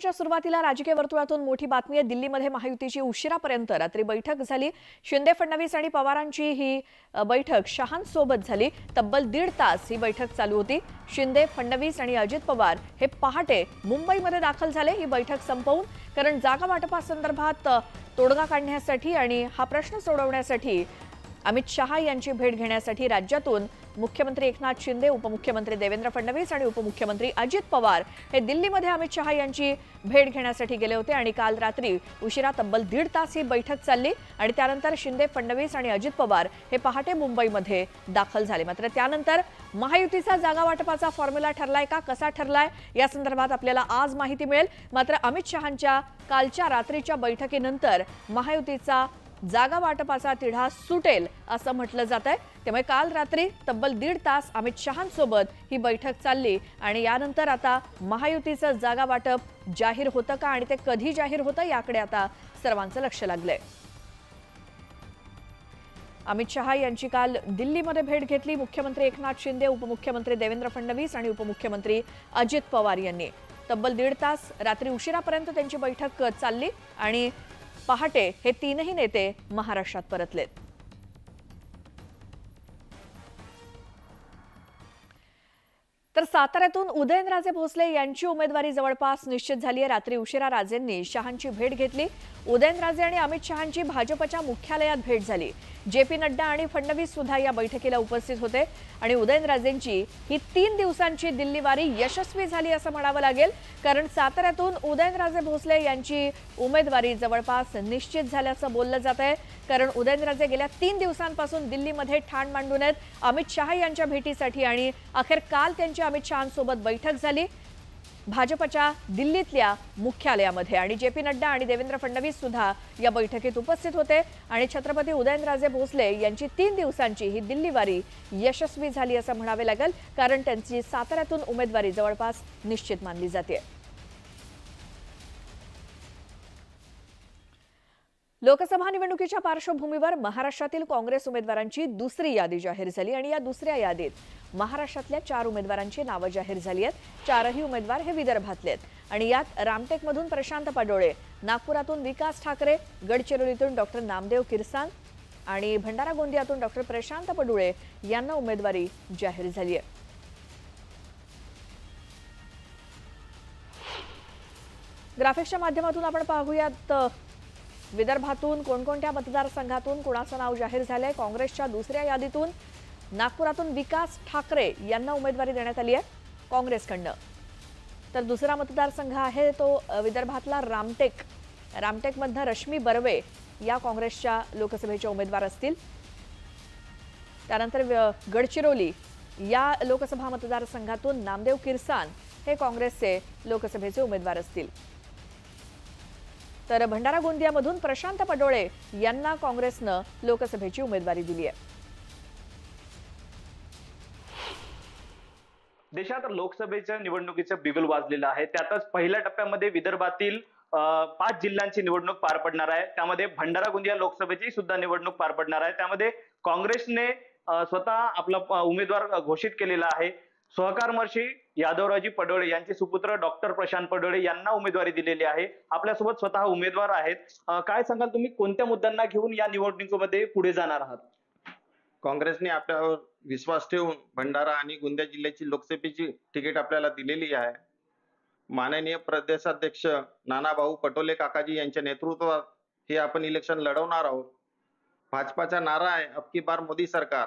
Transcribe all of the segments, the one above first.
च्या सुरुवातीला राजकीय वर्तुळातून मोठी बातमी आहे। दिल्लीमध्ये महायुतीची उशिरापर्यंत रात्री बैठक झाली। शिंदे, फडणवीस आणि पवारांची ही बैठक शहांसोबत झाली। तब्बल 1.5 तास ही बैठक चालू होती। शिंदे, फडणवीस आणि अजित पवार हे पहाटे मुंबईमध्ये दाखल झाले ही बैठक संपवून, कारण जागा वाटपासंदर्भात तोडगा काढण्यासाठी आणि हा प्रश्न सोडवण्यासाठी अमित शहा यांची भेट घेण्यासाठी राज्यातून मुख्यमंत्री एकनाथ शिंदे, उपमुख्यमंत्री देवेंद्र फडणवीस आणि उपमुख्यमंत्री अजित पवार हे दिल्लीमध्ये अमित शहा यांची भेट घेण्यासाठी गेले होते आणि काल रात्री उशिरा तब्बल 1.5 तास ही बैठक चालली आणि त्यानंतर शिंदे, फडणवीस आणि अजित पवार हे पहाटे मुंबईमध्ये दाखल झाले। मात्र त्यानंतर महायुतीचा जागा वाटपाचा फॉर्म्युला ठरलाय का, कसा ठरलाय या संदर्भात आपल्याला आज माहिती मिळेल। मात्र अमित शहांच्या कालच्या रात्रीच्या बैठकीनंतर महायुतीचा जागा वाटपाचा तिढा सुटेल असं म्हटलं जातंय। त्यामुळे काल रात्री तब्बल 1.5 तास अमित शहांसोबत ही बैठक चालली आणि यानंतर आता महायुतीचं जागा वाटप जाहीर होतं का आणि ते कधी जाहीर होतं याकडे आता सर्वांचं लक्ष लागलंय। अमित शहा यांची काल दिल्लीमध्ये भेट घेतली मुख्यमंत्री एकनाथ शिंदे, उपमुख्यमंत्री देवेंद्र फडणवीस आणि उपमुख्यमंत्री अजित पवार यांनी। तब्बल 1.5 तास रात्री उशिरापर्यंत त्यांची बैठक चालली आणि पहाटे हे तीनही नेते महाराष्ट्रात परतलेत। तर साताऱ्यातून उदयनराजे भोसले यांची उमेदवारी जवळपास निश्चित झाली आहे। रात्री उशिरा राजेंनी शहांची भेट घेतली। उदयनराजे आणि अमित शहांची भाजपच्या मुख्यालयात भेट झाली। जेपी नड्डा आणि फडणवीस सुद्धा या बैठकीला उपस्थित होते आणि उदयनराजेंची ही 3 दिवसांची दिल्ली वारी यशस्वी झाली असं म्हणावं लागेल, कारण साताऱ्यातून उदयनराजे भोसले यांची उमेदवारी जवळपास निश्चित झाल्याचं बोललं जात आहे। कारण उदयनराजे गेल्या 3 दिवसांपासून दिल्लीमध्ये ठाण मांडून आहेत अमित शहा यांच्या भेटीसाठी आणि अखेर काल त्यांची अमित शहांसोबत बैठक झाली भाजपच्या दिल्लीतल्या मुख्यालयामध्ये आणि जेपी नड्डा आणि देवेंद्र फडणवीस सुद्धा या बैठकीत उपस्थित होते आणि छत्रपती उदयनराजे भोसले यांची 3 दिवसांची ही दिल्ली वारी यशस्वी झाली असं म्हणावे लागेल, कारण त्यांची साताऱ्यातून उमेदवारी जवळपास निश्चित मानली जाते। लोकसभा निवडणुकीच्या पार्श्वभूमीवर महाराष्ट्रातील काँग्रेस उमेदवारांची दुसरी यादी जाहीर झाली आणि या दुसऱ्या यादीत महाराष्ट्रातल्या 4 उमेदवारांची नावं जाहीर झाली आहेत। 4ही उमेदवार हे विदर्भातले आहेत आणि यात रामटेकमधून प्रशांत पडोळे, नागपुरातून विकास ठाकरे, गडचिरोलीतून डॉक्टर नामदेव किरसान आणि भंडारा गोंदियातून डॉक्टर प्रशांत पडोळे यांना उमेदवारी जाहीर झाली आहे। ग्राफिक्सच्या माध्यमातून आपण पाहूयात विदर्भातून कोणकोणत्या मतदारसंघातून कोणाचं नाव जाहीर झालंय। काँग्रेसच्या दुसऱ्या यादीतून नागपुरातून विकास ठाकरे यांना उमेदवारी देण्यात आली आहे काँग्रेसकडनं। तर दुसरा मतदारसंघ आहे तो विदर्भातला रामटेकमधनं रश्मी बर्वे या काँग्रेसच्या लोकसभेच्या उमेदवार असतील। त्यानंतर गडचिरोली या लोकसभा मतदारसंघातून नामदेव किरसान हे काँग्रेसचे लोकसभेचे उमेदवार असतील। तर भंडारा गोंदियामधून प्रशांत पडोळे यांना काँग्रेसनं लोकसभेची उमेदवारी दिली आहे। देशात लोकसभेच्या निवडणुकीचं बिगुल वाजलेलं आहे। त्यातच पहिल्या टप्प्यामध्ये विदर्भातील 5 जिल्ह्यांची निवडणूक पार पडणार आहे। त्यामध्ये भंडारा गोंदिया लोकसभेची सुद्धा निवडणूक पार पडणार आहे। त्यामध्ये काँग्रेसने स्वतः आपला उमेदवार घोषित केलेला आहे। सहकारमर्षी यादवरावजी पडोळे यांचे सुपुत्र डॉक्टर प्रशांत पडोळे यांना उमेदवारी दिलेली आहे। आपल्यासोबत स्वतः उमेदवार आहेत। काय सांगाल तुम्ही, कोणत्या मुद्द्यांना घेऊन या निवडणुकीमध्ये पुढे जाणार आहात? काँग्रेसने आपल्यावर विश्वास ठेवून भंडारा आणि गोंदिया जिल्ह्याची लोकसभेची तिकीट आपल्याला दिलेली आहे। माननीय प्रदेशाध्यक्ष नानाभाऊ पटोले काकाजी यांच्या नेतृत्वात हे आपण इलेक्शन लढवणार आहोत। भाजपाचा नारा आहे अब की बार मोदी सरकार,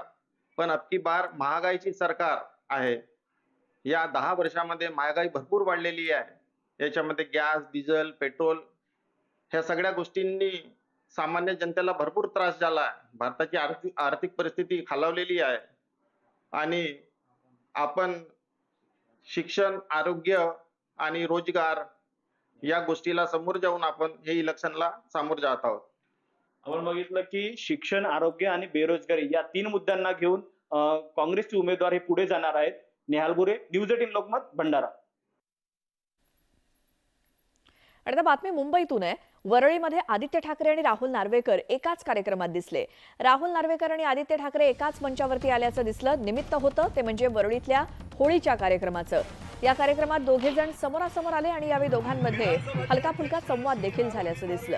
पण अब की बार महागाईची सरकार आहे। या 10 वर्षामध्ये महागाई भरपूर वाढलेली आहे। याच्यामध्ये गॅस, डिझेल, पेट्रोल ह्या सगळ्या गोष्टींनी सामान्य जनतेला भरपूर त्रास झाला आहे। भारताची आर्थिक परिस्थिती खालावलेली आहे आणि आपण शिक्षण, आरोग्य आणि रोजगार या गोष्टीला समोर जाऊन आपण हे इलेक्शनला सामोर जात आहोत। आपण बघितलं की शिक्षण, आरोग्य आणि बेरोजगारी या 3 मुद्द्यांना घेऊन काँग्रेसचे उमेदवार हे पुढे जाणार आहेत। नेहाल बुरे, न्यूज 18 लोकमत, भंडारा। आणि आता बातमी मुंबईतून आहे। वरळीमध्ये आदित्य ठाकरे आणि राहुल नार्वेकर एकाच कार्यक्रमात दिसले। राहुल नार्वेकर आणि आदित्य ठाकरे एकाच मंचावरती आल्याचं दिसलं। निमित्त होतं ते म्हणजे वरळीतल्या होळीच्या कार्यक्रमाचं। या कार्यक्रमात दोघे जण समोरासमोर आले आणि यावेळी दोघांमध्ये हलका फुलका संवाद देखील झाल्याचं दिसलं.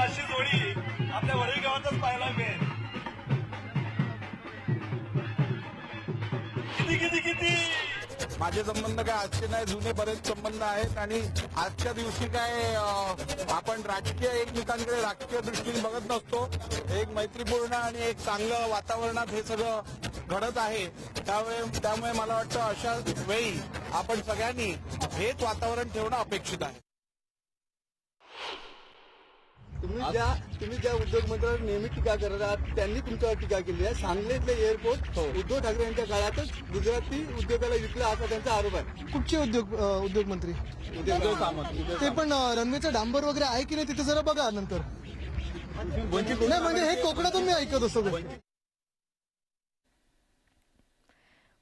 अशी जोडी आपल्या वडील गावातच पाहायला मिळेल. किती किती किती माझे संबंध काय आजचे नाही, जुने बरेच संबंध आहेत आणि आजच्या दिवशी काय आपण राजकीय एकमेकांकडे राजकीय दृष्टीने बघत नसतो. एक मैत्रीपूर्ण आणि एक चांगलं वातावरणात हे सगळं घडत आहे. त्यामुळे मला वाटतं अशा वेळी आपण सगळ्यांनी हेच वातावरण ठेवणं अपेक्षित आहे. तुम्ही ज्या उद्योग मंत्र्यांवर नेहमी टीका करत आहात त्यांनी तुमच्यावर टीका केली आहे. सांगलीतले एअरपोर्ट उद्धव ठाकरे यांच्या काळातच गुजराती उद्योगाला विकलं असा त्यांचा आरोप आहे. कुठचे उद्योग मंत्री? उद्धव सामंत. ते पण रनवेचं डांबर वगैरे आहे की नाही तिथे जरा बघा नंतर. नाही म्हणजे हे कोकणातून मी ऐकत असतो.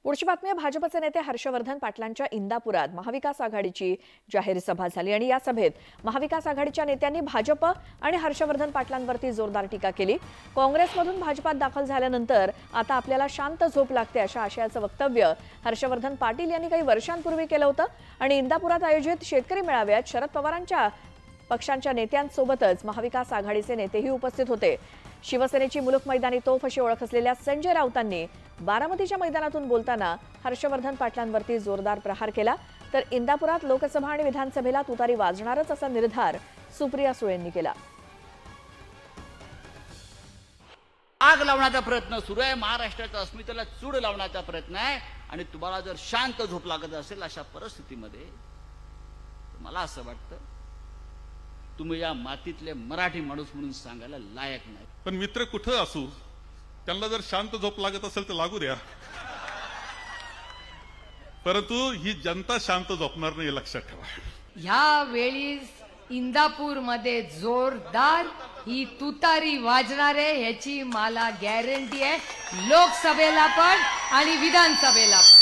पुढची बातमी आहे. भाजपचे नेते हर्षवर्धन पाटलांच्या इंदापुरात महाविकास आघाडीची जाहीर सभा झाली आणि या सभेत महाविकास आघाडीच्या नेत्यांनी भाजप आणि हर्षवर्धन पाटलांवरती जोरदार टीका केली. काँग्रेसमधून भाजपात दाखल झाल्यानंतर आता आपल्याला शांत झोप लागते अशा आशयाचं वक्तव्य हर्षवर्धन पाटील यांनी काही वर्षांपूर्वी केलं होतं आणि इंदापुरात आयोजित शेतकरी मेळाव्यात शरद पवारांच्या पक्षांच्या नेत्यांसोबतच महाविकास आघाडीचे नेतेही उपस्थित होते. शिवसेनेची मुलुक मैदानी तोफ अशी ओळख असलेल्या संजय राऊतांनी बारामतीच्या मैदानातून बोलताना हर्षवर्धन पाटलांवरती जोरदार प्रहार केला. तर इंदापुरात लोकसभा आणि विधानसभेला तुतारी वाजणारच असा निर्धार सुप्रिया सुळेंनी केला. आग लावण्याचा प्रयत्न सुरू आहे. महाराष्ट्राच्या अस्मितेला चूड लावण्याचा प्रयत्न आहे आणि तुम्हाला जर शांत झोप लागत असेल अशा परिस्थितीमध्ये मला असं वाटतं तुम्ही या मातीतले मराठी माणूस म्हणून सांगायला लायक नाही. पण मित्र कुठं असू त्यांना जर शांत झोप लागत असेल तर लागू द्या, परंतु ही जनता शांत झोपणार नाही लक्षात ठेवा. ह्या वेळी इंदापूर मध्ये जोरदार ही तुतारी वाजणार आहे ह्याची मला गॅरंटी आहे. लोकसभेला पण आणि विधानसभेला पण.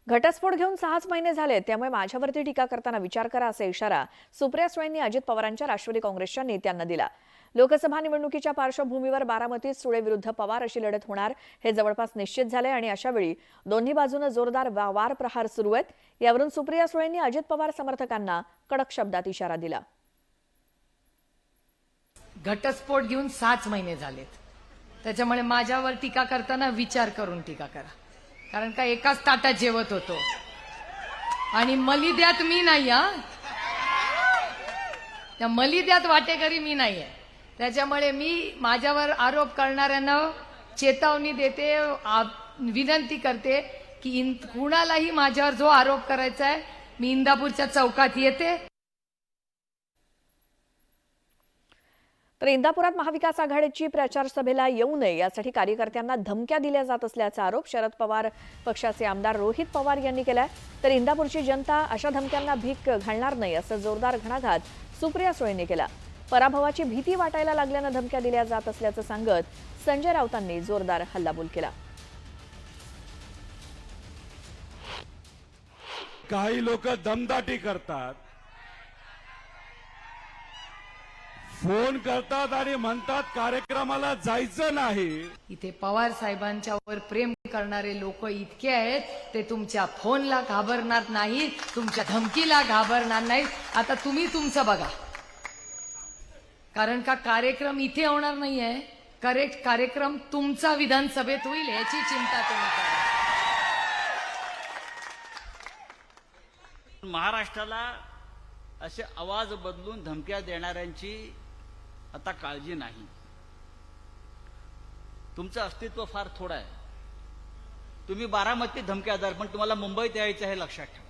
घटस्फोट घेऊन 6 महिने झाले त्यामुळे माझ्यावरती टीका करताना विचार करा असा इशारा सुप्रिया सुळेंनी अजित पवारांच्या राष्ट्रवादी काँग्रेसच्या नेत्यांना दिला. लोकसभा निवडणुकीच्या पार्श्वभूमीवर बारामतीत सुळे विरुद्ध पवार अशी लढत होणार हे जवळपास निश्चित झाले आणि अशा वेळी दोन्ही बाजूने जोरदार वार प्रहार सुरू आहेत. यावरून सुप्रिया सुळेंनी अजित पवार समर्थकांना कडक शब्दात इशारा दिला. घटस्फोट घेऊन 6 महिने झालेत, त्याच्यामुळे माझ्यावर टीका करताना विचार करून टीका करा. कारण का एकाच ताटात जेवत होतो आणि मलिद्यात मी नाही. त्या मलिद्यात वाटेकरी मी नाहीये. त्याच्यामुळे मी माझ्यावर आरोप करणाऱ्यांना चेतावणी देते, विनंती करते की कुणालाही माझ्यावर जो आरोप करायचा आहे मी इंदापूरच्या चौकात येते. तर इंदापुरात महाविकास आघाडीची प्रचार सभेला येऊ नये यासाठी कार्यकर्त्यांना धमक्या दिल्या जात असल्याचा आरोप शरद पवार पक्षाचे आमदार रोहित पवार यांनी केलाय. तर इंदापूरची जनता अशा धमक्यांना भीक घालणार नाही असं जोरदार घणाघात सुप्रिया सुळेंनी केला. पराभवाची भीती वाटायला लागल्यानं धमक्या दिल्या जात असल्याचं सांगत संजय राऊतांनी जोरदार हल्लाबोल केला. काही लोक दमदाटी करतात, फोन करतात आणि म्हणतात कार्यक्रमाला जायचं नाही. इथे पवार साहेबांच्यावर प्रेम करणारे लोक इतके आहेत ते तुमच्या फोनला घाबरणार नाही, तुमच्या धमकीला घाबरणार नाही. आता तुम्ही तुमचं बघा, कारण का कार्यक्रम इथे होणार नाहीये. कार्यक्रम तुमचा विधानसभेत होईल याची चिंता तुम्ही करा. महाराष्ट्राला असे आवाज बदलून धमक्या देणाऱ्यांची आता काळजी नाही. तुमचं अस्तित्व फार थोडं आहे. तुम्ही बारामतीत धमक्या द्याल पण तुम्हाला मुंबईत यायचं हे लक्षात ठेवा.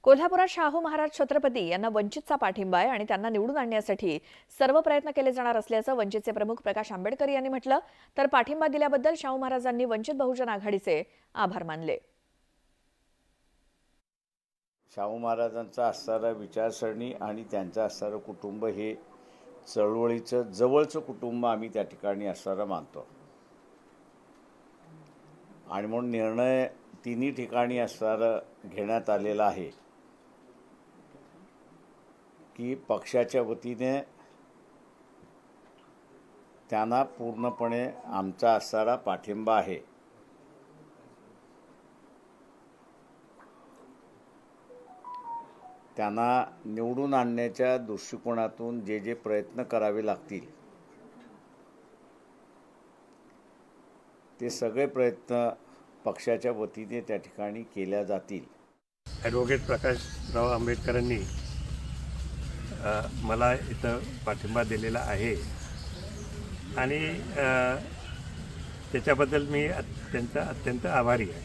कोल्हापुरात शाहू महाराज छत्रपती यांना वंचितचा पाठिंबा आहे आणि त्यांना निवडून आणण्यासाठी सर्व प्रयत्न केले जाणार असल्याचं वंचितचे प्रमुख प्रकाश आंबेडकर यांनी म्हटलं. तर पाठिंबा दिल्याबद्दल शाहू महाराजांनी वंचित बहुजन आघाडीचे आभार मानले. शाहू महाराजांचा असणारा विचारसरणी आणि त्यांचं असणारं कुटुंब हे चळवळीचं जवळचं कुटुंब आम्ही त्या ठिकाणी असणारं मानतो आणि म्हणून निर्णय तिन्ही ठिकाणी असणारं घेण्यात आलेला आहे. की पक्षाच्या वतीने त्यांना पूर्णपणे आमचा असणारा पाठिंबा आहे. त्यांना निवडून आणण्याच्या दृष्टिकोनातून जे जे प्रयत्न करावे लागतील ते सगळे प्रयत्न पक्षाच्या वतीने त्या ठिकाणी केल्या जातील. ॲडव्होकेट प्रकाशराव आंबेडकरांनी मला इथं पाठिंबा दिलेला आहे आणि त्याच्याबद्दल मी त्यांचा अत्यंत आभारी आहे.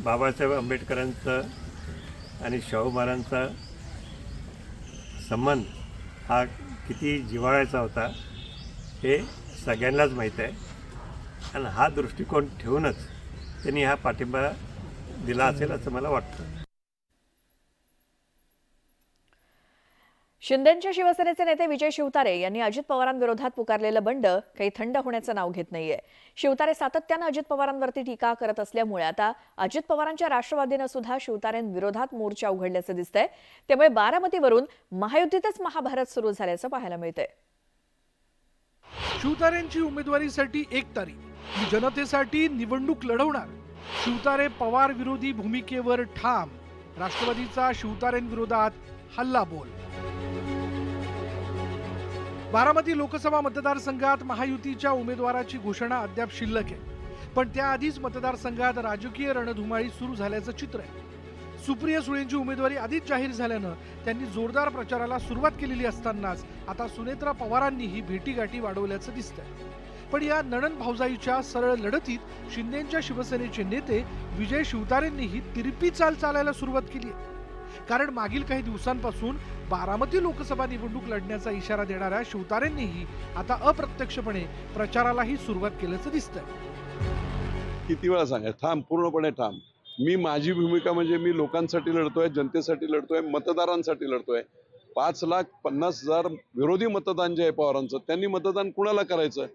बाबासाहेब आंबेडकरांचं आणि शाहू महाराजांचा संबंध हा किती जिव्हाळ्याचा होता हे सगळ्यांनाच माहीत आहे आणि हा दृष्टिकोन ठेवूनच त्यांनी हा पाठिंबा दिला असेल असं मला वाटतं. शिंदेंच्या शिवसेनेचे नेते विजय शिवतारे यांनी अजित पवारांविरोधात पुकारलेलं बंड काही थंड होण्याचं नाव घेत नाहीये. शिवतारे सातत्यानं अजित पवारांवरती टीका करत असल्यामुळे आता अजित पवारांच्या राष्ट्रवादीनं सुद्धा शिवतारेंविरोधात मोर्चा उघडल्याचं दिसतंय. त्यामुळे बारामतीवरून महायुतीतच महाभारत सुरू झाल्याचं पाहायला मिळतंय. शिवतारेंची उमेदवारीसाठी 1 तारीख, मी जनतेसाठी निवडणूक लढवणार. शिवतारे पवार विरोधी भूमिकेवर ठाम, राष्ट्रवादीचा शिवतारेंविरोधात हल्ला बोल. बारामती लोकसभा मतदारसंघात महायुतीच्या उमेदवाराची घोषणा अद्याप शिल्लक आहे, पण त्याआधीच मतदारसंघात राजकीय रणधुमाळी सुरू झाल्याचं चित्र आहे. सुप्रिया सुळेंची उमेदवारी आधीच जाहीर झाल्यानं त्यांनी जोरदार प्रचाराला सुरुवात केलेली असतानाच आता सुनेत्रा पवारांनीही भेटीगाठी वाढवल्याचं दिसतंय. पण या नणन भाऊजाईच्या सरळ लढतीत शिंदेंच्या शिवसेनेचे नेते विजय शिवतारेंनीही तिरपी चाल चालायला सुरुवात केली आहे. कारण मागील काही दिवसांपासून बारामती लोकसभा निवडणूक लढण्याचा इशारा देणाऱ्या शिवतारेंनीही आता अप्रत्यक्षपणे प्रचारालाही सुरुवात केल्याचं दिसतंय. किती वेळा सांगायचं, ठाम, पूर्णपणे ठाम. मी माझी भूमिका म्हणजे मी लोकांसाठी लढतोय, जनतेसाठी लढतोय, मतदारांसाठी लढतोय. 5,50,000 विरोधी मतदान जे आहे पवारांचं, त्यांनी मतदान कुणाला करायचं?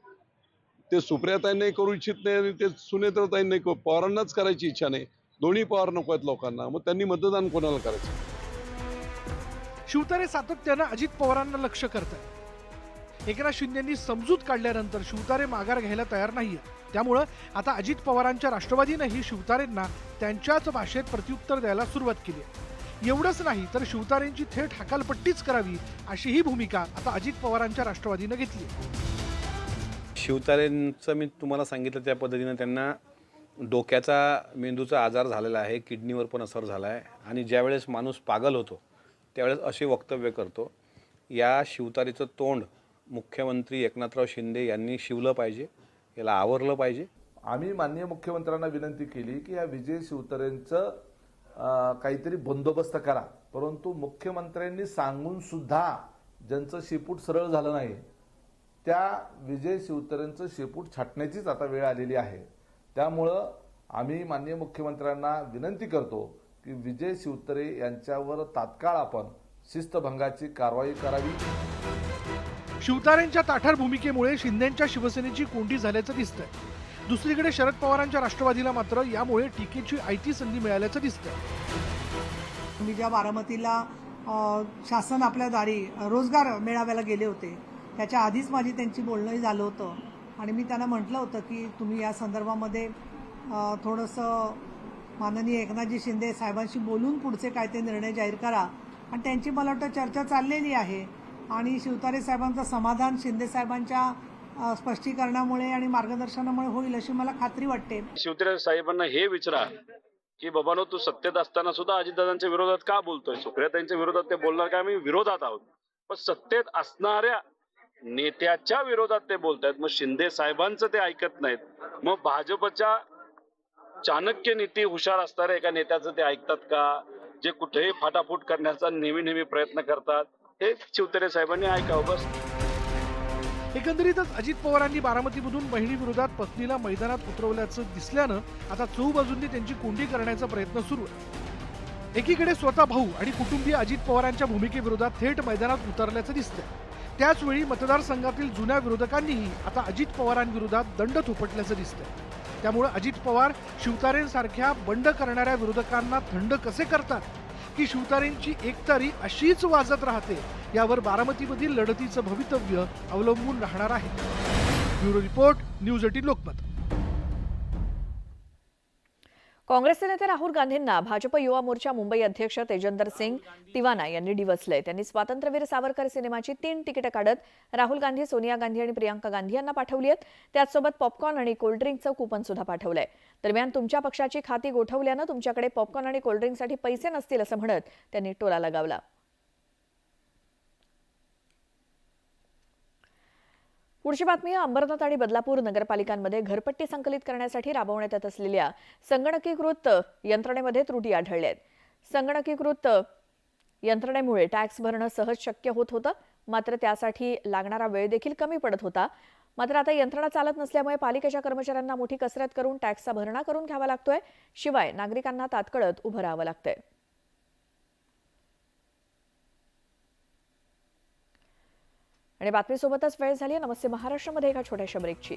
ते सुप्रियाताईंनाही करू इच्छित नाही आणि ते सुनेत्राताईंनाही पवारांनाच करायची इच्छा नाही. दोन्ही पवार नको आहेत लोकांना, मग त्यांनी मतदान कोणाला करायचं? शिवतारे सातत्यानं अजित पवारांना लक्ष करतात. एकनाथ शिंदेंनी समजूत काढल्यानंतर शिवतारे माघार घ्यायला तयार नाहीये. त्यामुळं आता अजित पवारांच्या राष्ट्रवादीनेही शिवतारेंना त्यांच्याच भाषेत प्रत्युत्तर द्यायला सुरुवात केली आहे. एवढंच नाही तर शिवतारेंची थेट हकालपट्टीच करावी अशी ही भूमिका आता अजित पवारांच्या राष्ट्रवादीनं घेतली. शिवतारेंचं मी तुम्हाला सांगितलं त्या पद्धतीनं त्यांना डोक्याचा मेंदूचा आजार झालेला आहे, किडनीवर पण असर झाला आहे आणि ज्यावेळेस माणूस पागल होतो त्यावेळेस असे वक्तव्य करतो. या शिवतारेचं तोंड मुख्यमंत्री एकनाथराव शिंदे यांनी शिवलं पाहिजे, याला आवरलं पाहिजे. आम्ही माननीय मुख्यमंत्र्यांना विनंती केली की या विजय शिवतारेंचं काहीतरी बंदोबस्त करा, परंतु मुख्यमंत्र्यांनी सांगून सुद्धा ज्यांचं शेपूट सरळ झालं नाही त्या विजय शिवतारेंचं शेपूट छाटण्याचीच आता वेळ आलेली आहे. त्यामुळं आम्ही माननीय मुख्यमंत्र्यांना विनंती करतो की विजय शिवतारे यांच्यावर तात्काळ आपण शिस्तभंगाची कारवाई करावी. शिवतारेंच्या ताठार भूमिकेमुळे शिंदेंच्या शिवसेनेची कोंडी झाल्याचं दिसतंय. दुसरीकडे शरद पवारांच्या राष्ट्रवादीला मात्र यामुळे टीकेची आयती संधी मिळाल्याचं दिसतंय. मी ज्या बारामतीला शासन आपल्या दारी रोजगार मेळाव्याला गेले होते त्याच्या आधीच माझी त्यांची बोलणंही झालं होतं आणि मी त्यांना म्हटलं होतं की तुम्ही या संदर्भामध्ये थोडंसं माननीय एकनाथजी शिंदे साहेबांशी बोलून पुढचे काय ते निर्णय जाहीर करा. आणि त्यांची मला वाटतं चर्चा चाललेली आहे आणि शिवतारे साहेबांचं समाधान शिंदे साहेबांच्या स्पष्टीकरणामुळे आणि मार्गदर्शनामुळे होईल अशी मला खात्री वाटते. शिवतारे साहेबांना हे विचारा की बाबांनो, तू सत्तेत असताना सुद्धा अजितदादांच्या विरोधात का बोलतोय? सुप्रियाताईंच्या विरोधात ते बोलणार का? आम्ही विरोधात आहोत, पण सत्तेत असणाऱ्या नेत्याच्या विरोधात ते बोलतायत. मग शिंदे साहेबांचं ते ऐकत नाहीत. मग भाजपच्या चाणक्य नीती हुशार असणाऱ्या एका नेत्याचं ते ऐकतात का? जे कुठेही फाटाफूट करण्याचा नेहमी प्रयत्न करतात, हे शिवतारे साहेबांनी ऐकावं बस. एकंदरीतच अजित पवारांनी बारामतीमधून बहिणीविरोधात पत्नीला मैदानात उतरवल्याचं दिसल्यानं आता चहूबाजूंनी त्यांची कोंडी करण्याचा प्रयत्न सुरू आहे. एकीकडे स्वतः भाऊ आणि कुटुंबीय अजित पवारांच्या भूमिकेविरोधात थेट मैदानात उतरल्याचं दिसतंय. त्याचवेळी मतदारसंघातील जुन्या विरोधकांनीही आता अजित पवारांविरोधात दंड थोपटल्याचं दिसतंय. त्यामुळे अजित पवार शिवतारेंसारख्या बंड करणाऱ्या विरोधकांना थंड कसे करतात की शिवतारेंची एकतारी अशीच वाजत राहते यावर बारामतीमधील लढतीचं भवितव्य अवलंबून राहणार आहे. Bureau report, news 18 Lokmat. काँग्रेसचे नेते राहुल गांधींना भाजप युवा मोर्चा मुंबई अध्यक्ष तेजंदर सिंग तिवाना यांनी डिवचलंय. त्यांनी स्वातंत्र्यवीर सावरकर सिनेमाची 3 तिकीटं काढत राहुल गांधी, सोनिया गांधी आणि प्रियांका गांधी यांना पाठवली आहेत. त्याचसोबत पॉपकॉर्न आणि कोल्ड्रिंकचं कुपन सुद्धा पाठवलंय. दरम्यान तुमच्या पक्षाची खाती गोठवल्यानं तुमच्याकडे पॉपकॉर्न आणि कोल्ड्रिंकसाठी पैसे नसतील असं म्हणत त्यांनी टोला लगावला. पुढची बातमी. अंबरनाथ आणि बदलापूर नगरपालिकांमध्ये घरपट्टी संकलित करण्यासाठी राबवण्यात येत असलेल्या संगणकीकृत यंत्रणेमध्ये त्रुटी आढळल्या आहेत. संगणकीकृत यंत्रणेमुळे टॅक्स भरणं सहज शक्य होत होतं, मात्र त्यासाठी लागणारा वेळ देखील कमी पडत होता. मात्र आता यंत्रणा चालत नसल्यामुळे पालिकेच्या कर्मचाऱ्यांना मोठी कसरत करून टॅक्सचा भरणा करून घ्यावा लागतोय. शिवाय नागरिकांना तात्कळत उभं राहावं लागतंय. आणि बातमीसोबतच वेळ झाली. नमस्ते महाराष्ट्रामध्ये एका छोट्याशा ब्रेकची.